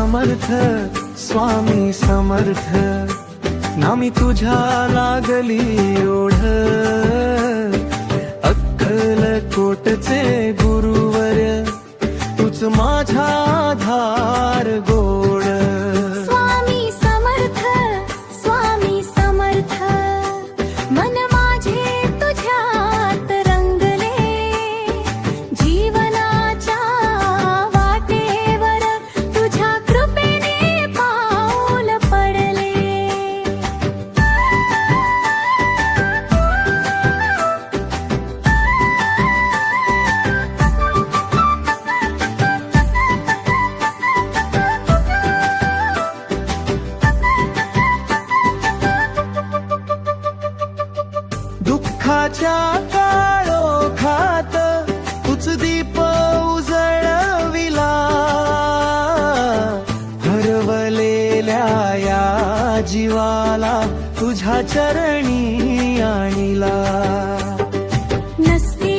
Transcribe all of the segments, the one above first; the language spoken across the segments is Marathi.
समर्थ स्वामी समर्थ, नामी तुझ्या लागली ओढ, अक्कलकोटचे गुरुवर्य तूच माझा आधार गोड. स्वामी समर्थ स्वामी समर्थ, मन माझे तुझ्यात रंगले, जीवनाच्या वाटेवर तुझ्या कृपेने पाऊल पडले. दुःखाच्या काळोखात तुझ दीप उजळविला, हरवलेल्या या जीवाला तुझ्या चरणी आणिला. नसते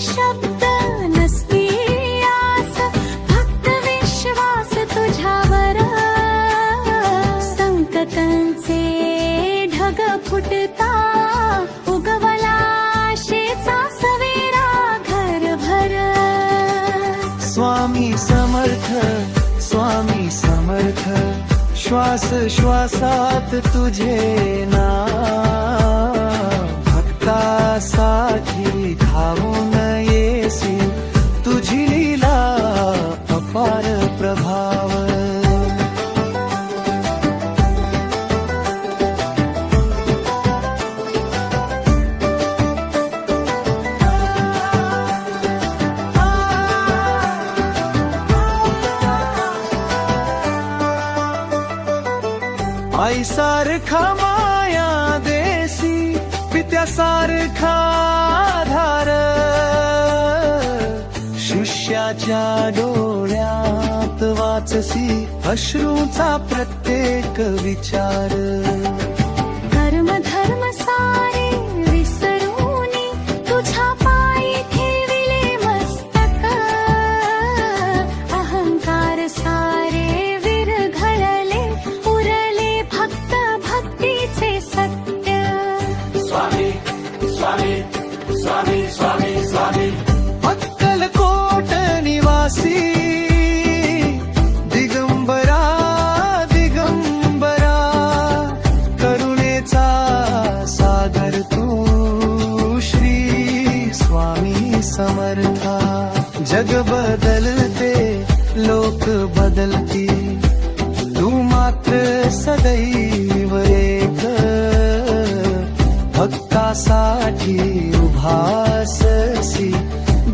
शब्द नसते आस, फक्त विश्वास तुझ्यावर, संकटांचे ढग फुटता उगवला आशेचा सवेरा घरभर. स्वामी समर्थ स्वामी समर्थ, श्वास श्वासात तुझे नाव, भक्तासाठी धावून येसी तुझी लीला अपार प्रभाव. आईसारखा माया देसी, पित्यासारखा आधार, शिष्याच्या डोळ्यात वाचसी अश्रूचा प्रत्येक विचार. कर्म धर्म सारे विसरूनी तुझ्या पायी ठेविले मस्तक, अहंकार सारे विरघळले, उरले फक्त भक्तीचे सत्य. स्वामी स्वामी स्वामी स्वामी स्वामी, अक्कलकोट निवासी दिगंबरा दिगंबरा, करुणेचा सागर तू श्री स्वामी समर्था. जग बदलते लोक बदलती, तू मात्र सदैव एक, भक्तासाठी उभाससी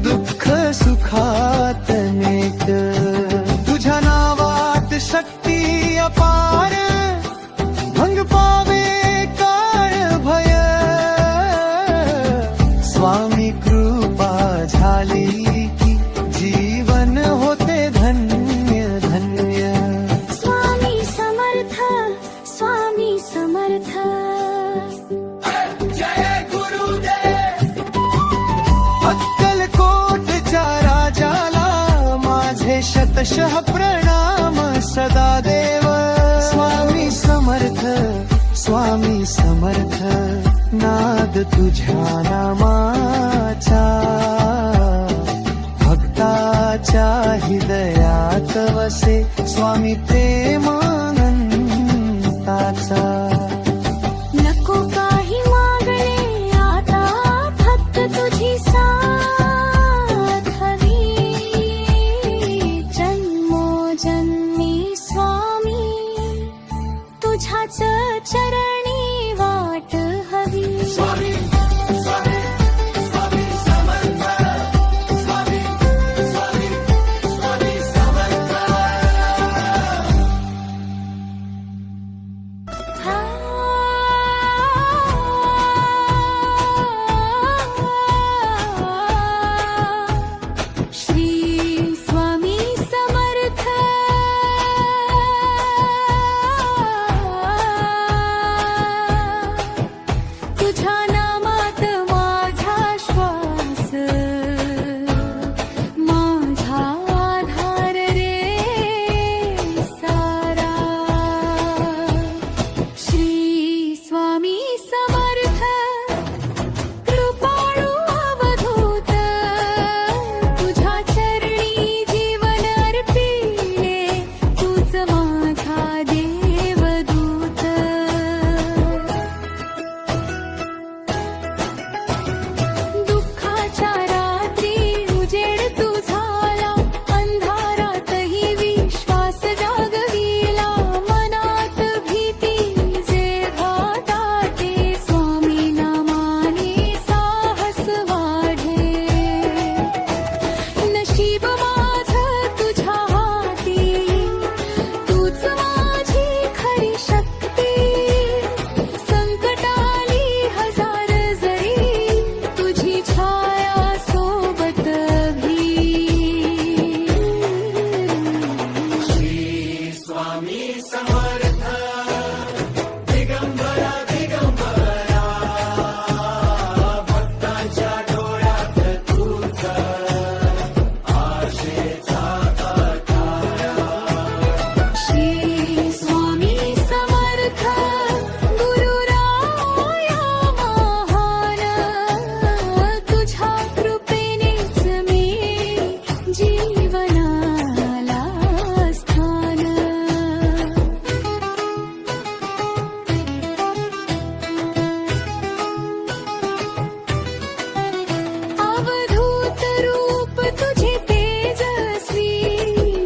दुःख सुखात नेक. तुझ्या नावात शक्ती अपार, भंग पावे काळ भय, स्वामी कृपा झाली की जीवन होते धन्य धन्य. स्वामी समर्थ स्वामी समर्थ, जय गुरुदेव. अक्कलकोटच्या राजाला माझे शतशः प्रणाम सदा देव. स्वामी समर्थ स्वामी समर्थ, नाद तुझ्या नामाचा, भक्ताच्या हृदयात वसे स्वामी प्रेमानंदाचा. नको काही मागणे आता, फक्त तुझी साथ हवी, जन्मोजन्मी स्वामी तुझ्याच चरणी वाट हवी. स्वामी स्वामी स्वामी समर्थ, स्वामी स्वामी स्वामी समर्थ. हा जीवनाला स्थान. अवधूत रूप तुझे तेजस्वी,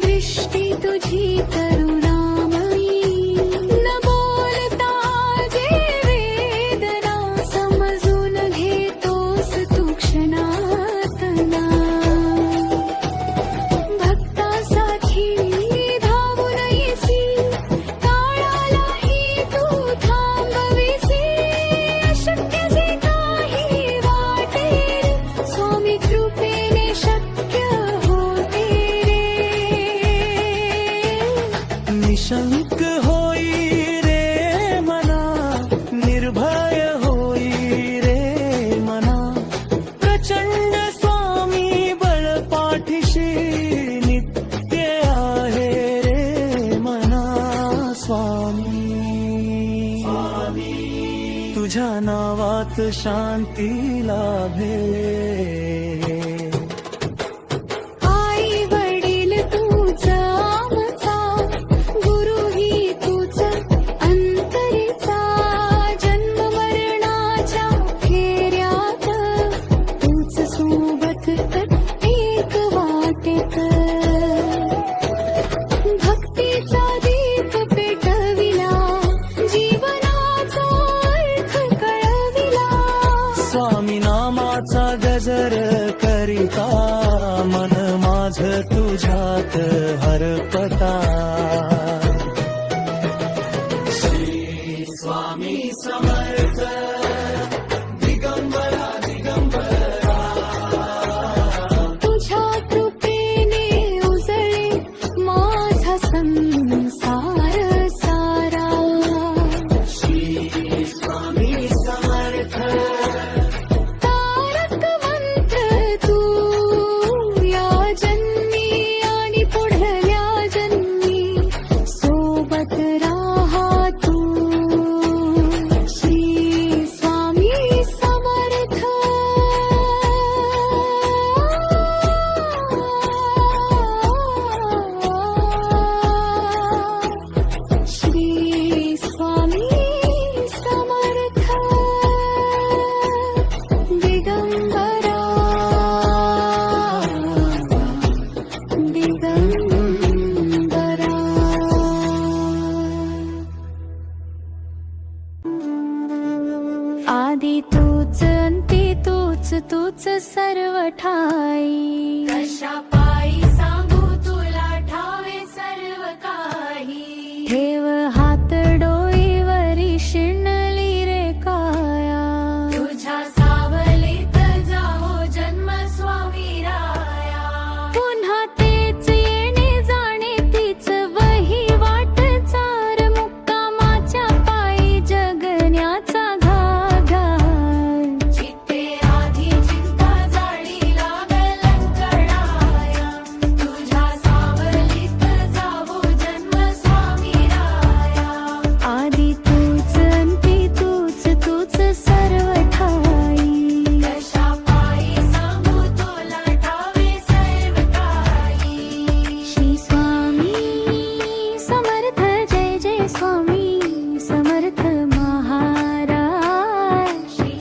दृष्टी तुझी करुणामयी. न बोलता जे वेदना, समजून घेतोस तू क्षणातना. भक्तासाठी धावून येसी, काळालाही तू थांबविसी. अशक्य जे काही वाटे रे, स्वामी कृपेने शक्य होते रे. निशंक होई रे मना, निर्भय होई रे मना. प्रचंड स्वामी बळ पाठीशी नित्य आहे रे मना. स्वामी तुझ्या नावात शांती लाभे. आई वडील तूच आमचा, गुरुही तूच अंतरीचा. जन्म मरणाच्या फेऱ्यात तूच सोबत एक वाटेत. भक्तीचा दीप पेटविला, जीवनाचा अर्थ कळविला. स्वामी नामाचा गजर करिता, मन माझ तुझ्यात हरपता. श्री स्वामी समर्थ दिगंबरा दिगंबरा. तुझ्या कृपेने उजळे माझा संसार सारा. श्री स्वामी समर्थ तारक मंत्र तू या जन्मी आणि पुढल्या जन्मी सोबत राहा तू. श्री स्वामी समर्थ. श्री स्वामी समर्थ. दिगंबरा दिगंबरा. आदी तूच अंती तूच, तूच सर्व ठाई. कशा पायी सांगू तुला ठावे सर्व काही. ठेव हात डोईवरी शिणली रे काया. तुझ्या सावलीत जावो जन्म स्वामी राया. पुन्हा तेच येणे जाणे तीच वही वाट चार. मुक्कामाच्या पायी जगण्याचा घाघार. चित्ते आधी चिंता जाळी लागल कळाया. तुझ्या सावलीत जावो जन्म स्वामी राया. आधी तूच अंती तूच, तूच सर्व ठाई. कशा पायी सांगू तुला ठावे सर्व काही. श्री स्वामी समर्थ. जय जय स्वामी समर्थ महाराज. श्री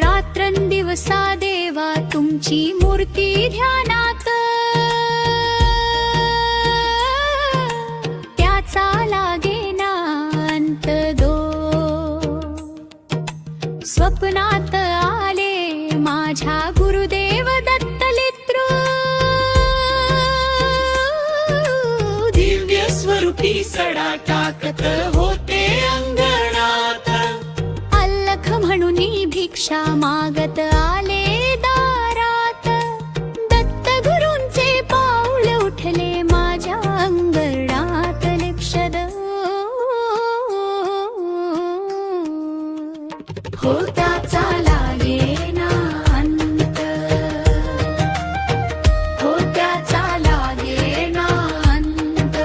रात्रंदिवसा देवा तुमची मूर्ती ध्यानात. त्याचा लागेना अंत दो. स्वप्नात आले माझ्या गुरुदेव दत्तलित्रू. दिव्य स्वरूपी सडा टाकत होते अंगणात. अल्लख म्हणून भिक्षा मागत आले दारात. दत्त गुरूंचे पाऊल उठले माझ्या अंगणात. लिप्षद होत्याचा लागेना अंत. होत्याचा लागेना अंत.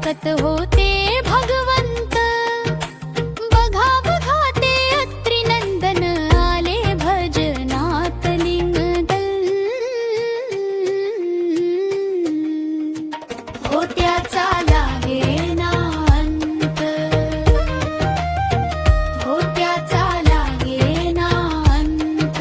ताकत होते भगवंत. बघा बघा ते अत्रि नंदन आले भजनात लिंगदल. हो त्याचा लागेना अंत. हो त्याचा लागेना अंत.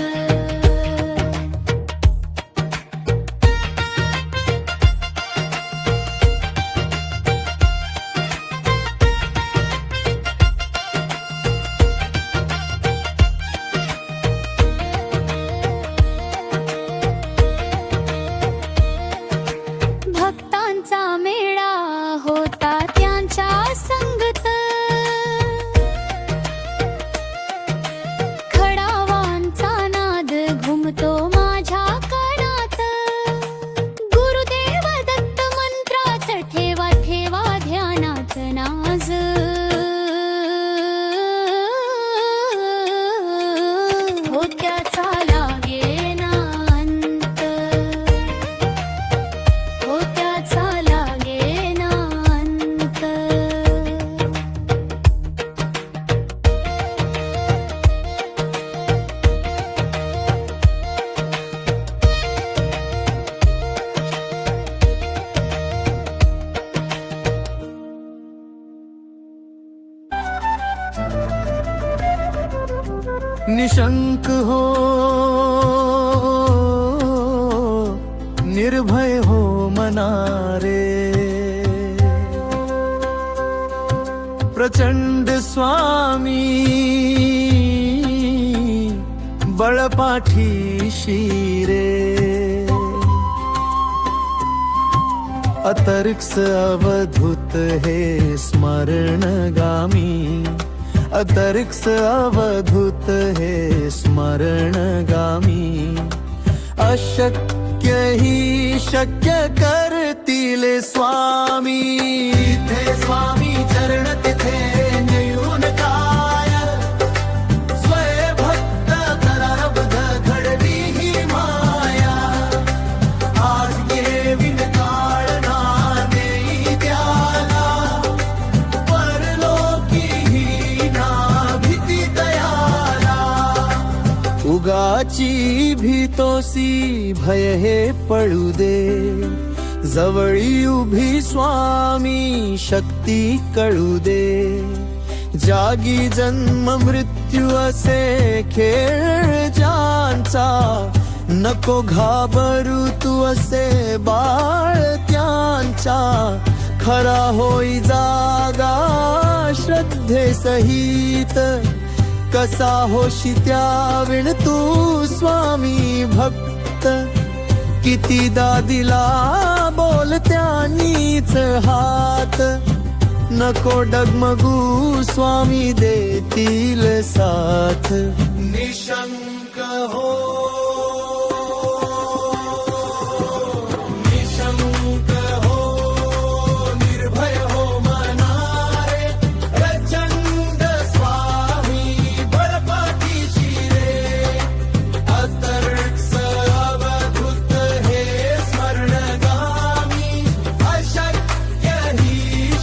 भक्तांचा मेळा होता त्यांच्या संगत. खडावांचा नाद घुमतो माझ्या कानात. गुरुदेव दत्त मंत्रात ठेवा ठेवा ध्यानात नाज. हो त्याचा लागेना अंत. हो त्याचा लागेना अंत. निशंक हो, निर्भय हो मना रे. प्रचंड स्वामी बळपाठीशी रे. अतर्क्ष अवधूत हे स्मरणगामी. अतर्क्ष अवधूत हे स्मरणगामी. अशक्य ही शक्य करतील स्वामी. तिथे स्वामी चरण तिथे नेऊन काय. स्वयंभक्त करारब्ध घडली ही माया. आज येविन काळ ना देई त्याला. परलोकी ही ना भीती दयाला. उगाची भीतोसी भय हे पळू दे. जवळी उभी स्वामी शक्ती कळू दे. जागी जन्म मृत्यू असे खेळ ज्यांचा. नको घाबरू तू असे बाळ त्यांचा. खरा होई जागा श्रद्धे सहित. कसा होशी त्याविण तू स्वामी भक्त. कितीदा दिला बोल त्यांनीच हात. नको डगमगू स्वामी देतील साथ. निशंक हो, निशंक हो, निर्भय हो मना रे. प्रचंड स्वामी बळपाठीशी रे. अतर्क्ष अवधूत हे स्मरणगामी. अशक्य ही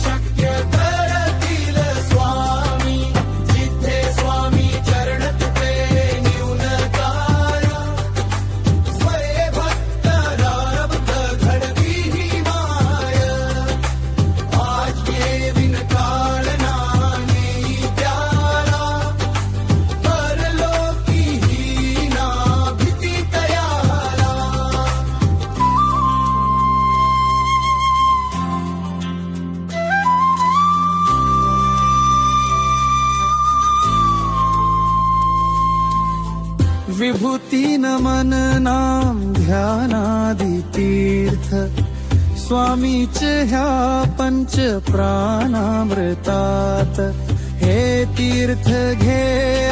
शक्य करतील स्वामी. जिथे स्वामी चरण तिथे न्यून काय. स्वयंभक्त करारब्ध घडवी ही माय. आज येविन काळ ना नेई त्याला. परलोकी ही ना भीती दयाला. विभूती नमन नाम ध्यानादि तीर्थ. स्वामीच ह्या पंच प्राणामृतात. हे तीर्थ घे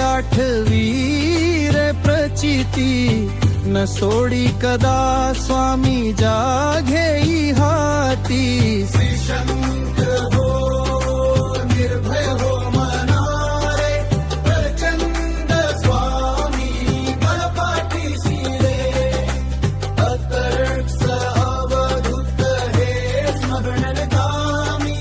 आठवीर प्रचिती. न सोडी कदा स्वामी जाघेई हाती. श्रीशंक हो, निर्भय हो मना रे. प्रचंड स्वामी बळपाठीशी रे. अतर्क्ष अवधूत हे स्मरणगामी.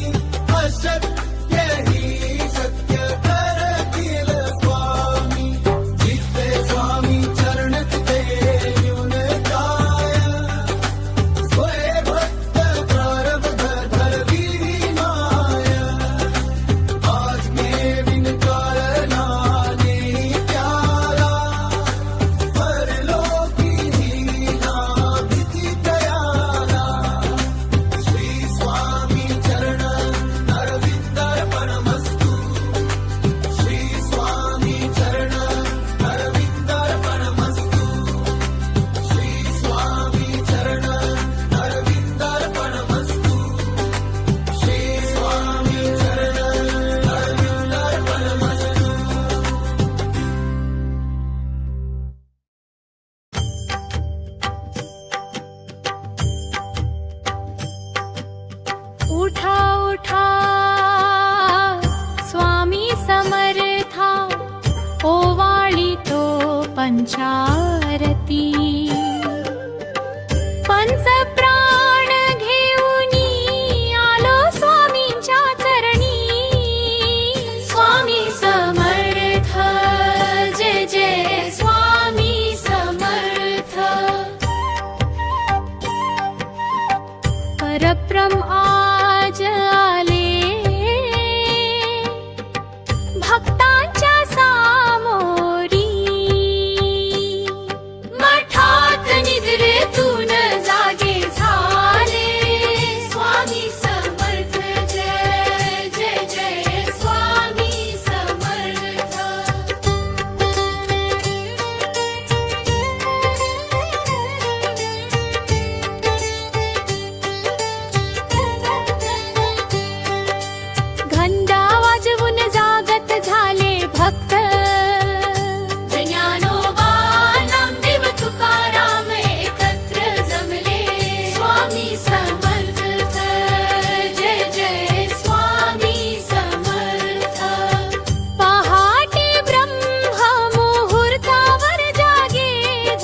पंचारती पंचप्राण घेऊनी आलो स्वामींच्या चरणी स्वामी समर्थ जय जय स्वामी समर्थ परब्रह्म आज आले भक्तांच्या सामोरी मठात निद्रेतून जागे झाले स्वामी समर्थ जय जय जय स्वामी समर्थ घंटा वाजवून जागत झाले भक्त ज्ञानोबा नामदेव तुकाराम एकत्र जमले स्वामी समर्थ जय जय स्वामी समर्थ पहाटे ब्रह्म मुहूर्तावर जागे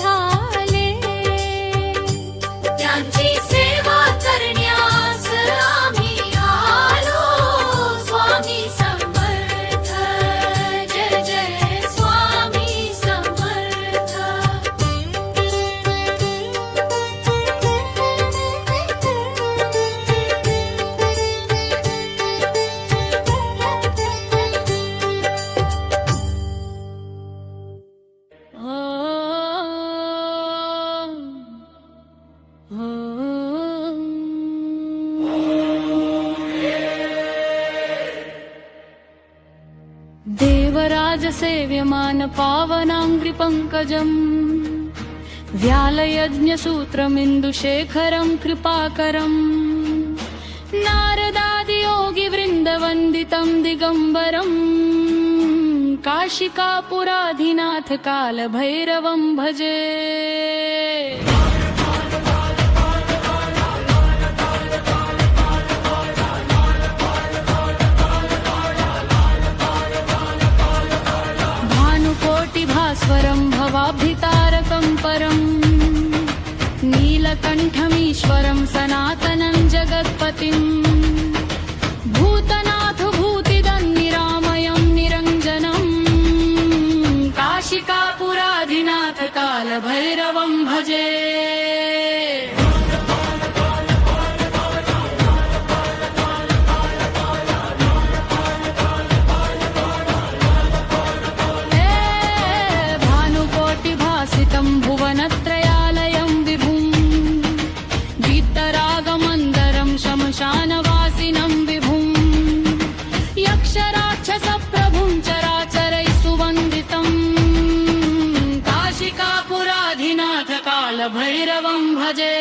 झाले त्यांची सेवा करण्यास आम्ही आलो स्वामी समर्थ जय जय स्वामी समर्थ देवराज सेव्यमान पावनांग्रि पंकजम् व्यालयज्ञसूत्रमिन्दुशेखरं कृपाकरम् नारदादि योगि वृन्दवन्दितं दिगम्बरम् काशिकापुराधिनाथ कालभैरवं भजे भानुकोटिभास्वरं भवाब्धितारकं परम् नीलकण्ठमीश्वरं सनातनं जगत्पतिम् भूतनाथ भूतिदन्निरामयं निरञ्जनम् काशिकापुराधिनाथ कालभैरवं भजे भानुकोटिभासितं भुवनत्रयालयं विभुम् गीतरागमन्दरं शमशानवासिनं विभुम् यक्षराक्षसप्रभुं चराचरैः सुवन्दितम् काशिकापुराधिनाथ कालभैरवं भजे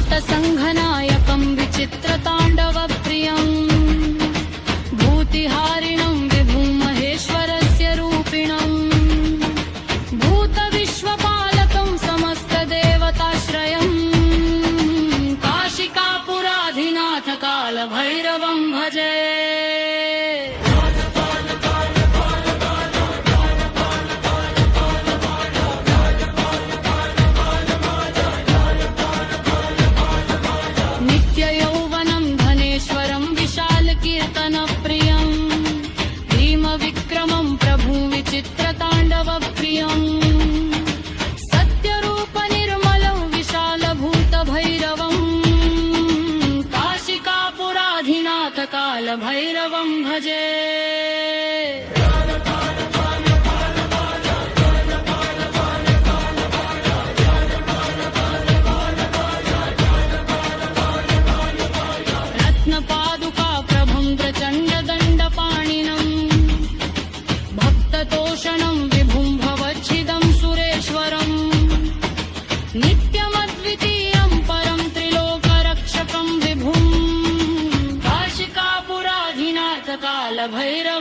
भूतसङ्घनायकं विचित्रताण्डवप्रियम् भूतिहारिणं विभुं महेश्वरस्य रूपिणम् भूतविश्वपालकं समस्तदेवताश्रयम् काशिकापुराधिनाथ कालभैरवं भजे नित्ययौवनं धनेश्वरं विशालकीर्तनप्रियम् भीमविक्रमं प्रभुं विचित्रताण्डवप्रियम् सत्यरूपनिर्मलं विशालभूतभैरवम् काशिकापुराधिनाथ कालभैरवं भजे रत्नपादुका प्रभुं प्रचण्डदण्डपाणिनं भक्ततोषणं विभुं भवच्छिदं सुरेश्वरम् नित्यमद्वितीयं परं त्रिलोकरक्षकं विभुं काशिकापुराधिनाथ कालभैरवं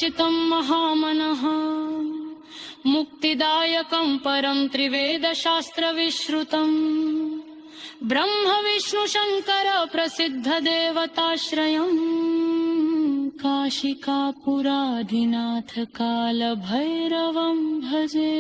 विरचितं महामनः मुक्तिदायकं परं त्रिवेदशास्त्रविश्रुतम् ब्रह्म विष्णु शङ्कर प्रसिद्धदेवताश्रयम् काशिकापुराधिनाथ कालभैरवं भजे।